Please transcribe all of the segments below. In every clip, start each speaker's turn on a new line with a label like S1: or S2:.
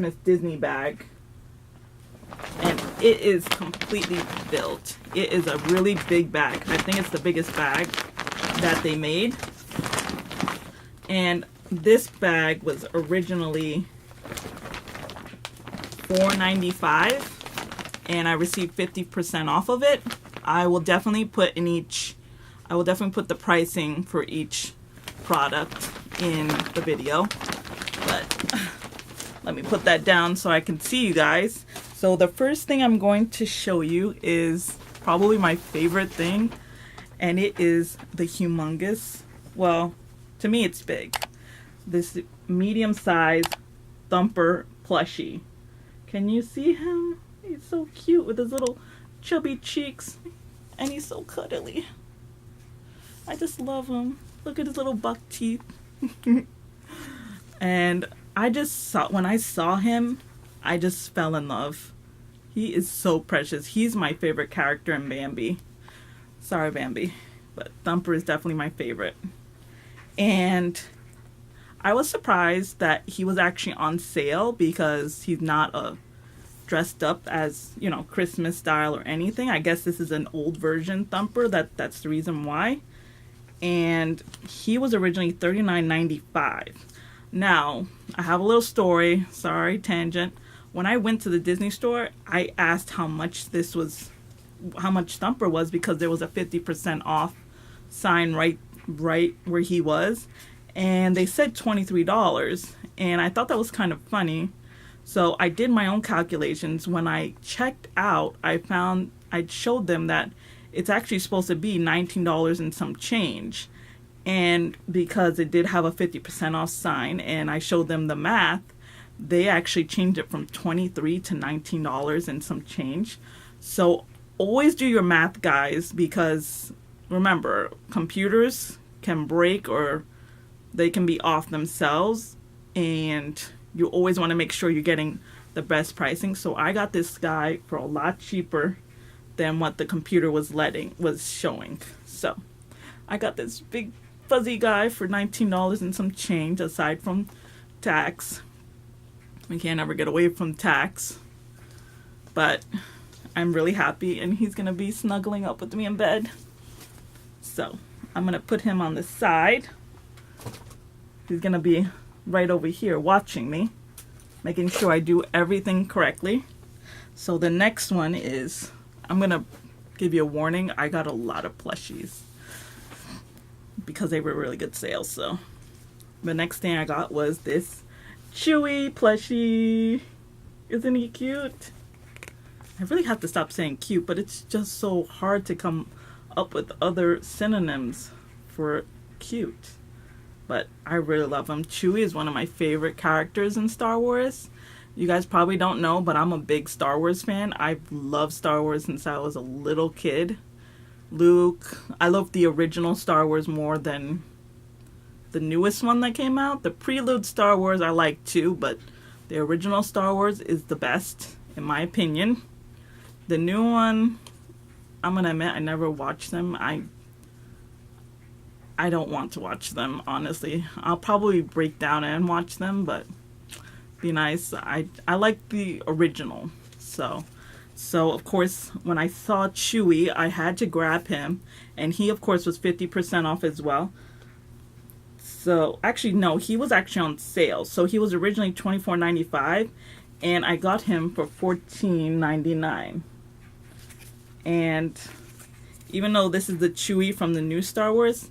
S1: Christmas Disney bag. And it is completely filled. It is a really big bag. I think it's the biggest bag that they made. And this bag was originally $4.95, and I received 50% off of it. I will definitely put the pricing for each product in the video. But let me put that down so I can see you guys. So the first thing I'm going to show you is probably my favorite thing, and it is the humongous, well, to me it's big, this medium-sized Thumper plushie. Can you see him? He's so cute with his little chubby cheeks, and he's so cuddly. I just love him. Look at his little buck teeth. And when I saw him, I just fell in love. He is so precious. He's my favorite character in Bambi. Sorry, Bambi, but Thumper is definitely my favorite. And I was surprised that he was actually on sale, because he's not dressed up as, you know, Christmas style or anything. I guess this is an old version Thumper. That's the reason why. And he was originally $39.95. Now, I have a little story. Sorry, tangent. When I went to the Disney store, I asked how much Thumper was, because there was a 50% off sign right where he was, and they said $23, and I thought that was kind of funny. So I did my own calculations. When I checked out, I showed them that it's actually supposed to be $19 and some change. And because it did have a 50% off sign, and I showed them the math, they actually changed it from $23 to $19 and some change. So always do your math, guys, because remember, computers can break or they can be off themselves, and you always want to make sure you're getting the best pricing. So I got this guy for a lot cheaper than what the computer was showing. So I got this big fuzzy guy for $19 and some change, aside from tax. We can't ever get away from tax. But I'm really happy, and he's gonna be snuggling up with me in bed. So I'm gonna put him on the side. He's gonna be right over here watching me, making sure I do everything correctly. So the next one is, I'm gonna give you a warning, I got a lot of plushies because they were really good sales. So the next thing I got was this Chewie plushie. Isn't he cute? I really have to stop saying cute, but it's just so hard to come up with other synonyms for cute. But I really love him. Chewie is one of my favorite characters in Star Wars. You guys probably don't know, but I'm a big Star Wars fan. I've loved Star Wars since I was a little kid. Luke. I love the original Star Wars more than the newest one that came out. The prelude Star Wars I like too, but the original Star Wars is the best, in my opinion. The new one, I'm gonna admit, I never watched them. I don't want to watch them, honestly. I'll probably break down and watch them, but be nice. I like the original. So of course, when I saw Chewie, I had to grab him, and he of course was 50% off as well. So actually no, he was actually on sale. So he was originally $24.95, and I got him for $14.99. And even though this is the Chewie from the new Star Wars,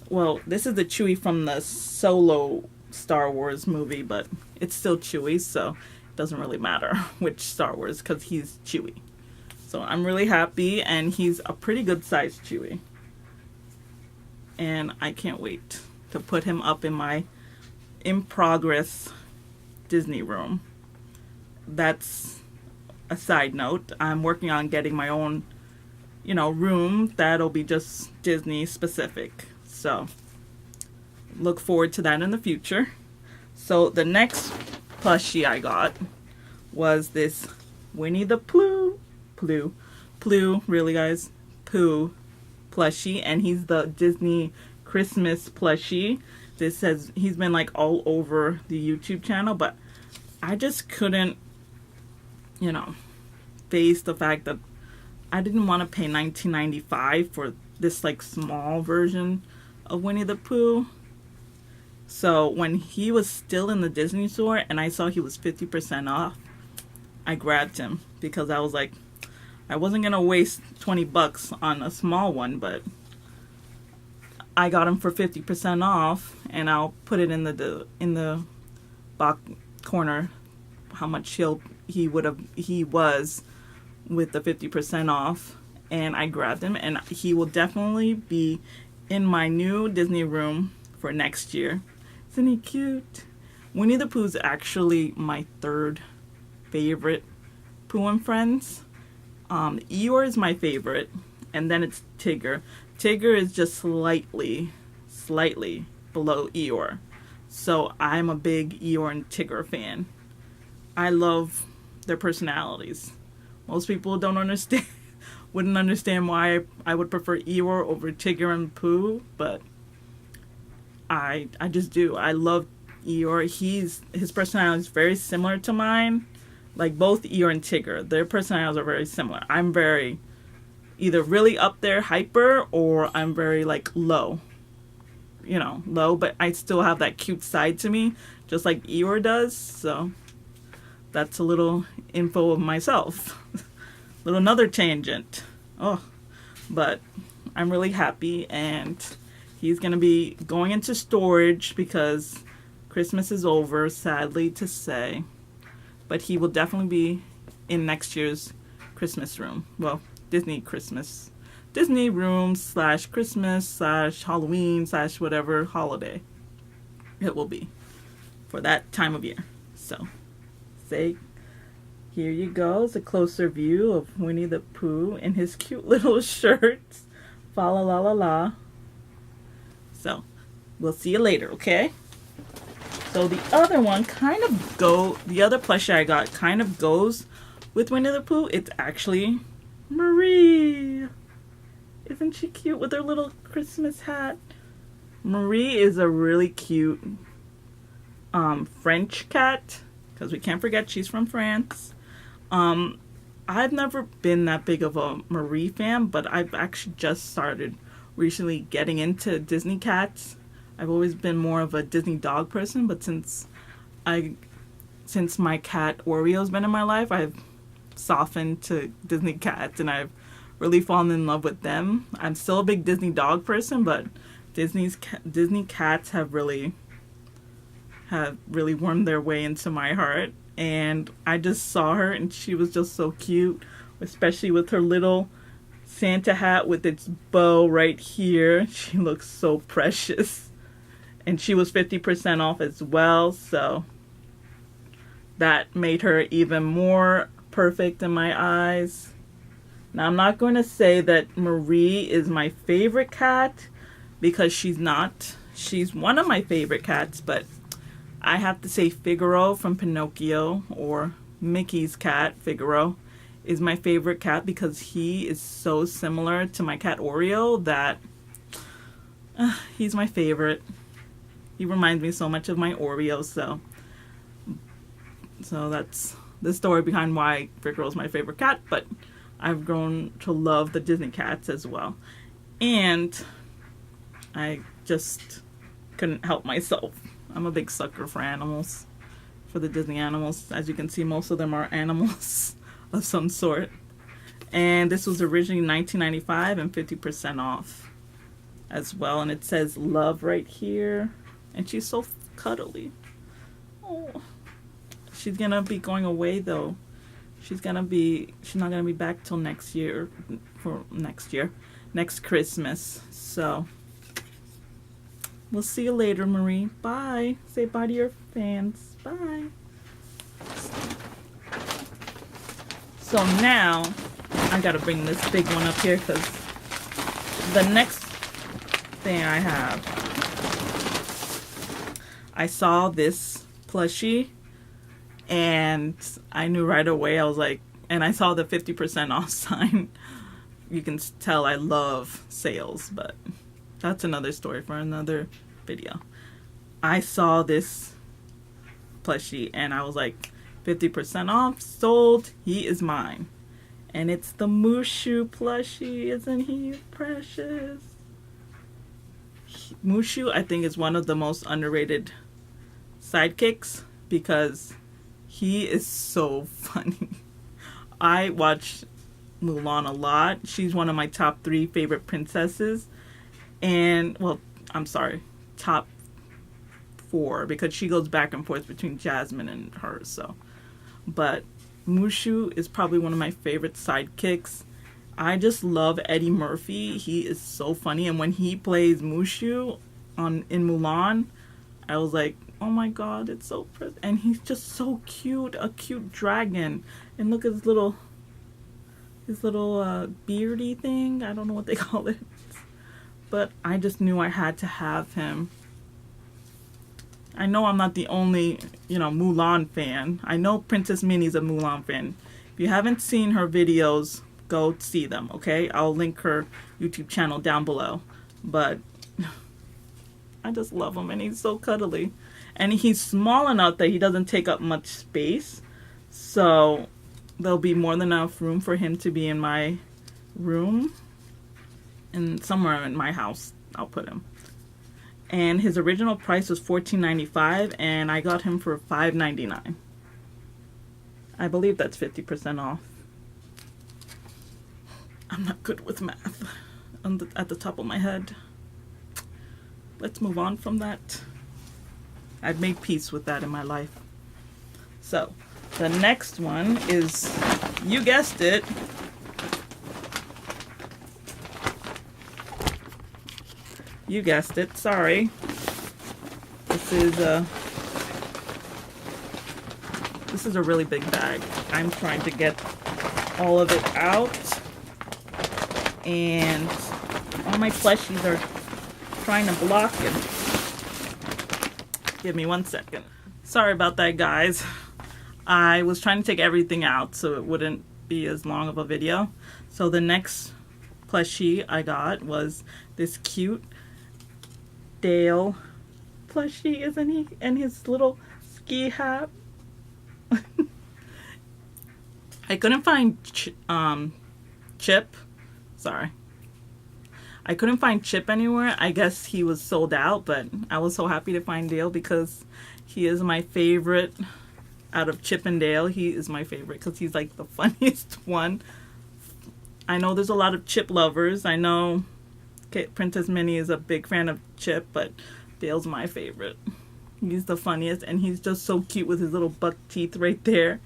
S1: well, this is the Chewie from the Solo Star Wars movie, but it's still Chewie, so it doesn't really matter which Star Wars, because he's Chewie. So I'm really happy, and he's a pretty good sized Chewie. And I can't wait to put him up in my in-progress Disney room. That's a side note. I'm working on getting my own, room that'll be just Disney specific. So look forward to that in the future. So the next plushie I got was this Winnie the Pooh, really guys, Pooh plushie, and he's the Disney Christmas plushie. He's been like all over the YouTube channel, but I just couldn't, you know, face the fact that I didn't want to pay $19.95 for this like small version of Winnie the Pooh. So when he was still in the Disney store and I saw he was 50% off, I grabbed him because I was like, I wasn't gonna waste $20 on a small one, but I got him for 50% off, and I'll put it in the box corner how much he was with the 50% off, and I grabbed him, and he will definitely be in my new Disney room for next year. Isn't he cute? Winnie the Pooh's actually my third favorite Pooh and Friends. Eeyore is my favorite, and then it's Tigger. Tigger is just slightly below Eeyore. So I'm a big Eeyore and Tigger fan. I love their personalities. Most people wouldn't understand why I would prefer Eeyore over Tigger and Pooh, but I just do. I love Eeyore. His personality is very similar to mine. Like both Eeyore and Tigger, their personalities are very similar. I'm very either really up there, hyper, or I'm very like low. You know, low, but I still have that cute side to me, just like Eeyore does. So that's a little info of myself. Little another tangent. But I'm really happy, and he's gonna be going into storage because Christmas is over, sadly to say. But he will definitely be in next year's Christmas room. Well, Disney room / Christmas / Halloween / whatever holiday it will be for that time of year. So, here you go. It's a closer view of Winnie the Pooh in his cute little shirts. Fa la la la la. So, we'll see you later, okay? So the other plushie I got kind of goes with Winnie the Pooh. It's actually Marie. Isn't she cute with her little Christmas hat? Marie is a really cute French cat, because we can't forget she's from France. I've never been that big of a Marie fan, but I've actually just started recently getting into Disney cats. I've always been more of a Disney dog person, but since my cat Oreo's been in my life, I've softened to Disney cats, and I've really fallen in love with them. I'm still a big Disney dog person, but Disney cats have really wormed their way into my heart. And I just saw her, and she was just so cute, especially with her little Santa hat with its bow right here. She looks so precious. And she was 50% off as well, so that made her even more perfect in my eyes. Now, I'm not going to say that Marie is my favorite cat, because she's not. She's one of my favorite cats, but I have to say Figaro from Pinocchio, or Mickey's cat, Figaro, is my favorite cat because he is so similar to my cat Oreo that he's my favorite. He reminds me so much of my Oreo, so that's the story behind why Figaro is my favorite cat, but I've grown to love the Disney cats as well. And I just couldn't help myself. I'm a big sucker for animals, for the Disney animals. As you can see, most of them are animals of some sort. And this was originally $19.95 and 50% off as well. And it says love right here. And she's so cuddly. Oh, she's gonna be going away though. She's not gonna be back till next Christmas. So we'll see you later, Marie. Bye. Say bye to your fans. Bye. So now I gotta bring this big one up here because the next thing I have, I saw this plushie and I knew right away. I was like, and I saw the 50% off sign. You can tell I love sales, but that's another story for another video. I saw this plushie and I was like, 50% off, sold, he is mine. And it's the Mushu plushie. Isn't he precious? Mushu, I think, is one of the most underrated sidekicks because he is so funny. I watch Mulan a lot. She's one of my top 3 favorite princesses. And, well, I'm sorry, top 4 because she goes back and forth between Jasmine and her. So, but Mushu is probably one of my favorite sidekicks. I just love Eddie Murphy. He is so funny, and when he plays Mushu in Mulan, I was like, oh my god, it's so pretty. And he's just so cute, a cute dragon. And look at his little beardy thing. I don't know what they call it, but I just knew I had to have him. I know I'm not the only, Mulan fan. I know Princess Minnie's a Mulan fan. If you haven't seen her videos, go see them, okay? I'll link her YouTube channel down below. But I just love him, and he's so cuddly. And he's small enough that he doesn't take up much space. So there'll be more than enough room for him to be in my room. And somewhere in my house, I'll put him. And his original price was $14.95, and I got him for $5.99. I believe that's 50% off. I'm not good with math at the top of my head. Let's move on from that. I've made peace with that in my life. So, the next one is, you guessed it, sorry. This is a really big bag. I'm trying to get all of it out, and all my plushies are trying to block it. Give me 1 second. Sorry about that, guys. I was trying to take everything out so it wouldn't be as long of a video. So the next plushie I got was this cute Dale plushie, isn't he? And his little ski hat. I couldn't find Chip. Sorry. I couldn't find Chip anywhere. I guess he was sold out, but I was so happy to find Dale because he is my favorite. Out of Chip and Dale, he is my favorite because he's like the funniest one. I know there's a lot of Chip lovers. I know Princess Minnie is a big fan of Chip, but Dale's my favorite. He's the funniest, and he's just so cute with his little buck teeth right there.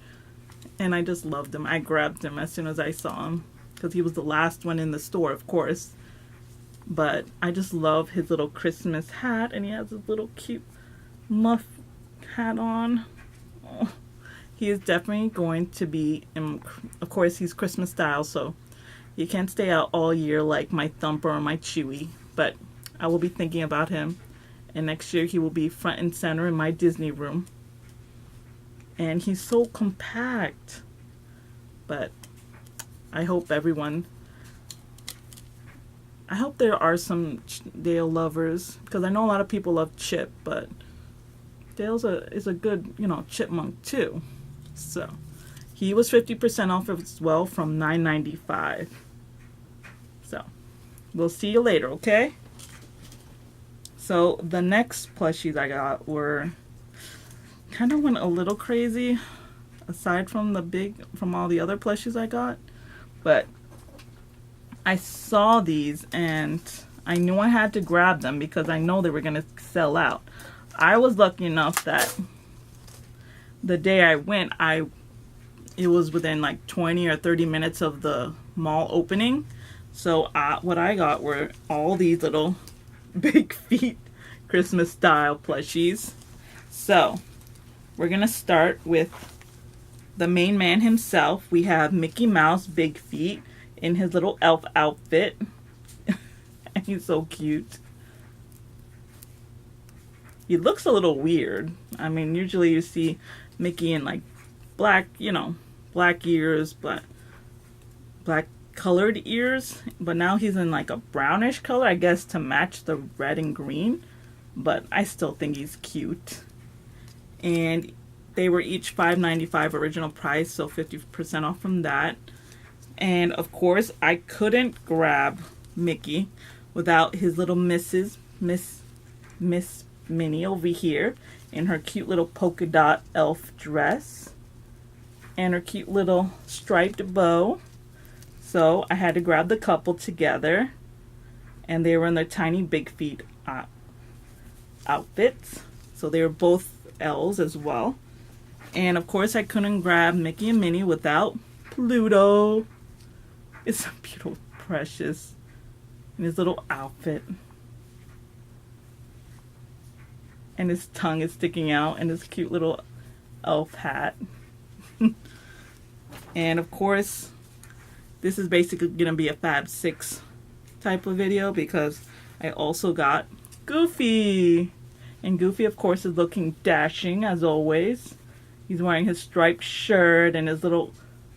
S1: And I just loved him. I grabbed him as soon as I saw him because he was the last one in the store, of course. But I just love his little Christmas hat, and he has his little cute muff hat on. Oh, he is definitely going to be, of course, he's Christmas style, so he can't stay out all year like my Thumper or my Chewy. But I will be thinking about him, and next year he will be front and center in my Disney room. And he's so compact. But I hope there are some Dale lovers, because I know a lot of people love Chip, but Dale's is a good, chipmunk too. So he was 50% off as well from $9.95. So we'll see you later, okay? So the next plushies I got were kind of went a little crazy, aside from all the other plushies I got, but I saw these and I knew I had to grab them because I know they were going to sell out. I was lucky enough that the day I went, it was within like 20 or 30 minutes of the mall opening. So what I got were all these little big feet Christmas style plushies. So we're going to start with the main man himself. We have Mickey Mouse Big Feet in his little elf outfit. And he's so cute. He looks a little weird. I mean, usually you see Mickey in like black, black ears, black colored ears. But now he's in like a brownish color, I guess, to match the red and green. But I still think he's cute. And They were each $5.95 original price, so 50% off from that. And of course, I couldn't grab Mickey without his little Miss Minnie over here in her cute little polka dot elf dress and her cute little striped bow. So I had to grab the couple together, and they were in their tiny big feet outfits. So they were both elves as well. And of course, I couldn't grab Mickey and Minnie without Pluto. It's so beautiful, precious, in his little outfit. And his tongue is sticking out, and his cute little elf hat. And of course, this is basically going to be a Fab 6 type of video because I also got Goofy. And Goofy, of course, is looking dashing as always. He's wearing his striped shirt and his little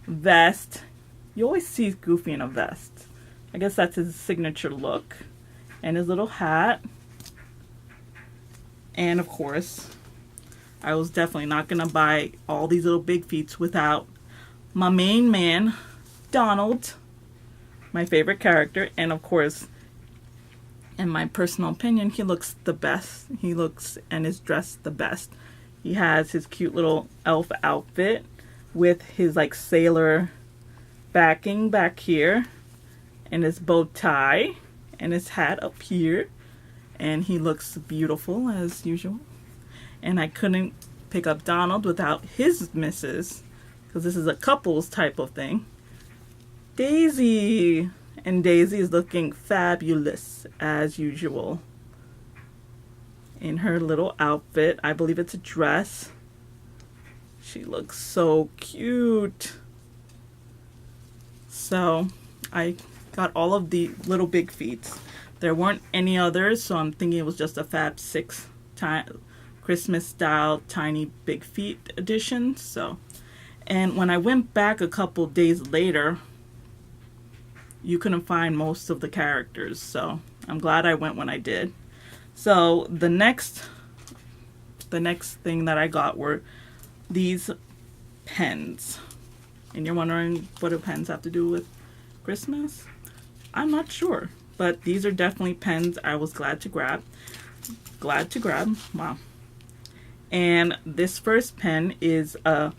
S1: vest. You always see Goofy in a vest. I guess that's his signature look. And his little hat. And of course, I was definitely not going to buy all these little big feats without my main man, Donald, my favorite character. And of course, in my personal opinion, he looks the best. He looks and is dressed the best. He has his cute little elf outfit with his like sailor backing back here and his bow tie and his hat up here. And he looks beautiful as usual. And I couldn't pick up Donald without his missus, because this is a couples type of thing, Daisy. And Daisy is looking fabulous as usual in her little outfit. I believe it's a dress. She looks so cute. So I got all of the little big feet. There weren't any others, so I'm thinking it was just a Fab 6 Christmas style tiny big feet edition. So, and when I went back a couple days later, you couldn't find most of the characters, so I'm glad I went when I did. So the next thing that I got were these pens. And you're wondering, what do pens have to do with Christmas? I'm not sure, but these are definitely pens I was glad to grab. Wow. And this first pen is a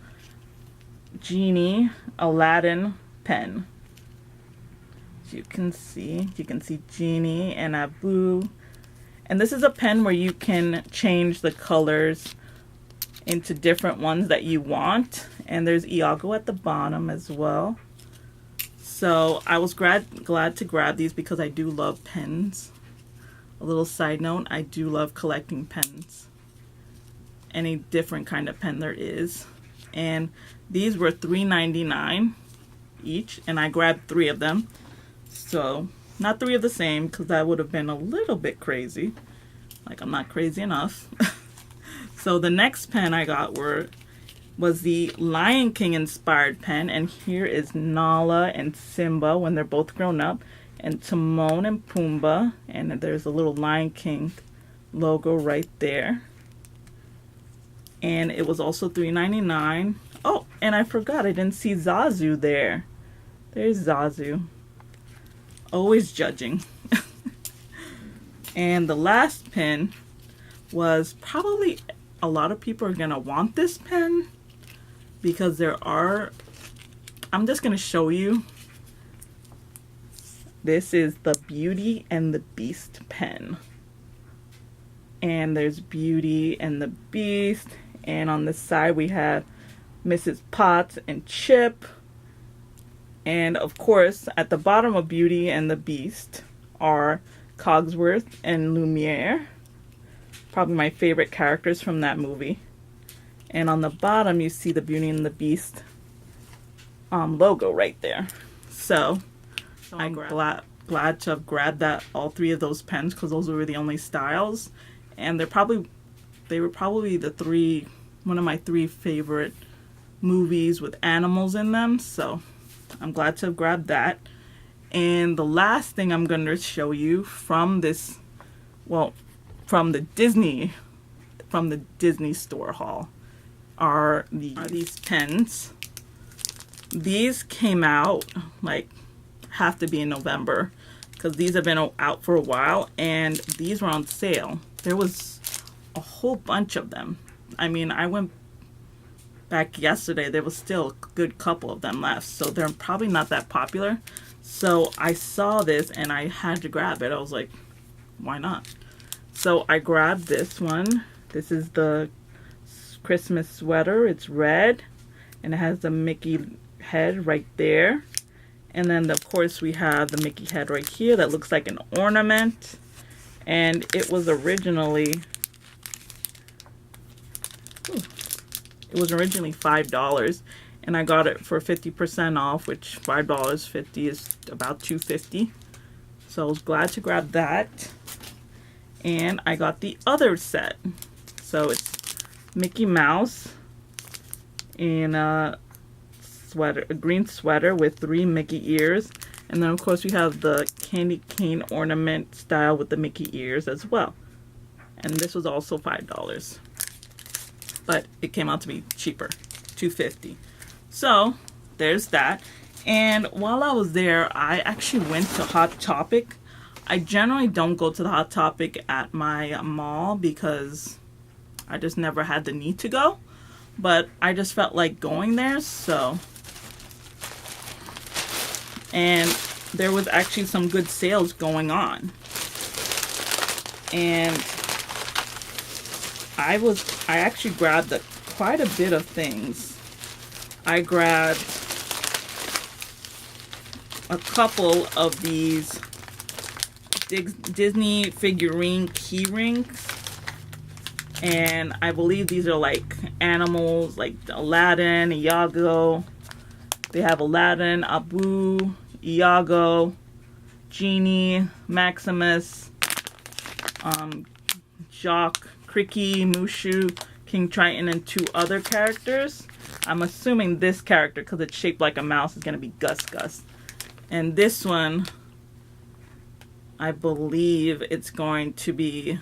S1: Genie Aladdin pen. You can see Genie and Abu, and this is a pen where you can change the colors into different ones that you want, and there's Iago at the bottom as well. So I was glad to grab these because I do love pens. A little side note, I do love collecting pens, any different kind of pen there is. And these were $3.99 each, and I grabbed 3 of them. So, not 3 of the same, because that would have been a little bit crazy. Like, I'm not crazy enough. So, the next pen I got was the Lion King inspired pen. And here is Nala and Simba when they're both grown up. And Timon and Pumbaa. And there's a little Lion King logo right there. And it was also $3.99. Oh, and I forgot, I didn't see Zazu there. There's Zazu. Always judging. And the last pen was probably a lot of people are gonna want this pen because I'm just gonna show you. This is the Beauty and the Beast pen. And there's Beauty and the Beast, and on the side we have Mrs. Potts and Chip. And of course, at the bottom of Beauty and the Beast are Cogsworth and Lumiere. Probably my favorite characters from that movie. And on the bottom, you see the Beauty and the Beast logo right there. So I'm glad to have grabbed all 3 of those pens because those were the only styles. And they were probably one of my 3 favorite movies with animals in them. So I'm glad to have grabbed that. And the last thing I'm going to show you from the Disney store haul are these pens. These came out, like, have to be in November, because these have been out for a while, and these were on sale. There was a whole bunch of them. I mean, I went back yesterday, there was still a good couple of them left, so they're probably not that popular. So I saw this and I had to grab it. I was like, why not? So I grabbed this one. This is the Christmas sweater. It's red and it has the Mickey head right there. And then of course we have the Mickey head right here that looks like an ornament. And it was originally $5, and I got it for 50% off, which $5.50 is about $2.50. So I was glad to grab that. And I got the other set. So it's Mickey Mouse in a sweater, a green sweater with 3 Mickey ears. And then of course we have the candy cane ornament style with the Mickey ears as well. And this was also $5. But it came out to be cheaper, $2.50. So there's that. And while I was there, I actually went to Hot Topic. I generally don't go to the Hot Topic at my mall because I just never had the need to go. But I just felt like going there, so. And there was actually some good sales going on. And I actually grabbed quite a bit of things. I grabbed a couple of these Disney figurine key rings. And I believe these are like animals, like Aladdin, Iago. They have Aladdin, Abu, Iago, Genie, Maximus, Jacques, Cricky, Mushu, King Triton, and 2 other characters. I'm assuming this character, because it's shaped like a mouse, is going to be Gus Gus. And this one, I believe it's going to be,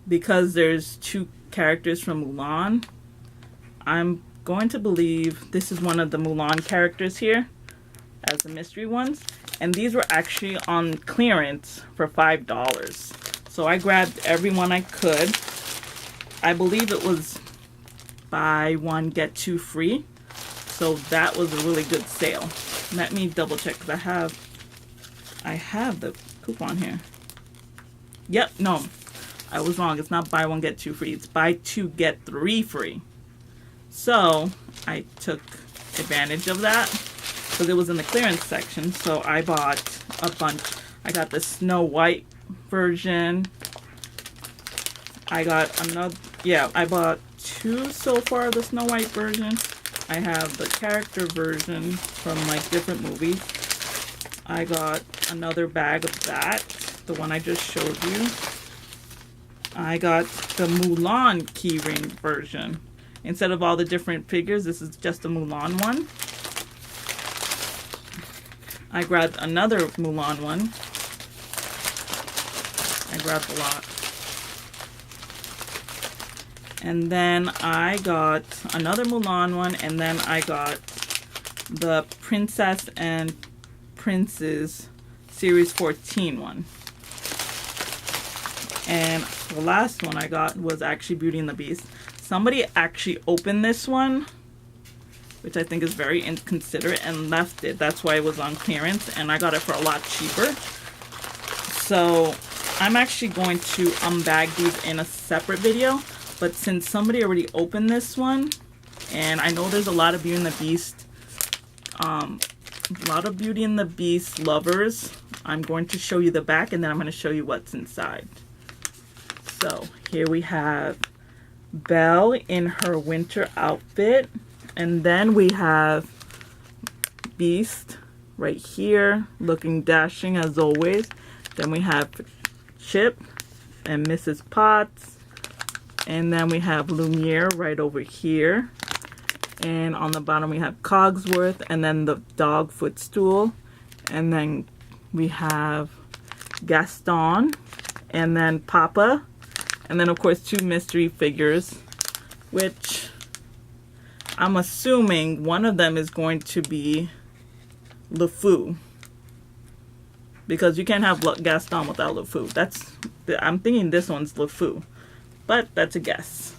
S1: because there's 2 characters from Mulan, I'm going to believe this is one of the Mulan characters here, as the mystery ones. And these were actually on clearance for $5. So I grabbed every one I could. I believe it was buy one, get 2 free. So that was a really good sale. Let me double check because I have the coupon here. Yep, no, I was wrong. It's not buy one, get 2 free. It's buy 2, get 3 free. So I took advantage of that because it was in the clearance section. So I bought a bunch. I got the Snow White version. I got another, I bought 2 so far of the Snow White version. I have the character version from like different movies. I got another bag of that, the one I just showed you. I got the Mulan keyring version. Instead of all the different figures, this is just a Mulan one. I grabbed another Mulan one. I grabbed a lot. And then I got another Mulan one, and then I got the Princess and Princes Series 14 one. And the last one I got was actually Beauty and the Beast. Somebody actually opened this one, which I think is very inconsiderate, and left it. That's why it was on clearance, and I got it for a lot cheaper. So I'm actually going to unbag these in a separate video. But since somebody already opened this one, and I know there's a lot of Beauty and the Beast, lovers, I'm going to show you the back, and then I'm going to show you what's inside. So here we have Belle in her winter outfit, and then we have Beast right here, looking dashing as always. Then we have Chip and Mrs. Potts. And then we have Lumiere right over here. And on the bottom we have Cogsworth, and then the dog footstool. And then we have Gaston, and then Papa. And then of course 2 mystery figures. which I'm assuming one of them is going to be LeFou, because you can't have Gaston without LeFou. I'm thinking this one's LeFou, but that's a guess.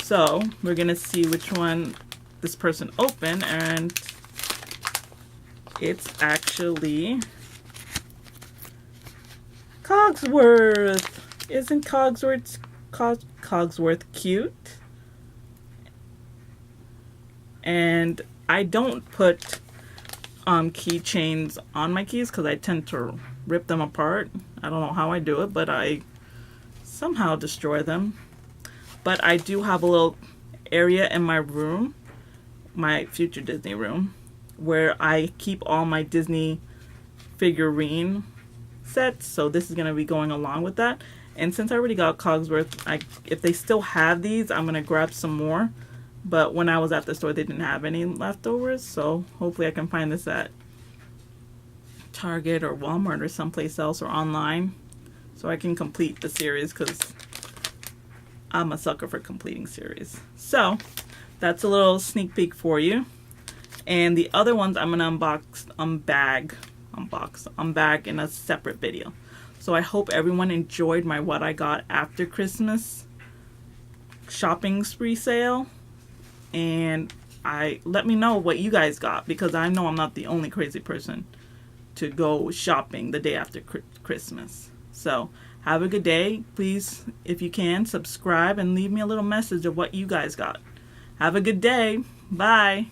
S1: So we're gonna see which one this person opened, and it's actually Cogsworth. Isn't Cogsworth cute? And I don't put keychains on my keys because I tend to rip them apart. I don't know how I do it, but I somehow destroy them. But I do have a little area in my room, my future Disney room, where I keep all my Disney figurine sets. So this is going to be going along with that. And since I already got Cogsworth, if they still have these, I'm going to grab some more. But when I was at the store, they didn't have any leftovers. So hopefully I can find this at Target or Walmart or someplace else or online, so I can complete the series, because I'm a sucker for completing series. So that's a little sneak peek for you. And the other ones I'm going to unbag in a separate video. So I hope everyone enjoyed my what I got after Christmas shopping spree sale. And let me know what you guys got, because I know I'm not the only crazy person to go shopping the day after Christmas. So have a good day. Please, if you can, subscribe and leave me a little message of what you guys got. Have a good day. Bye.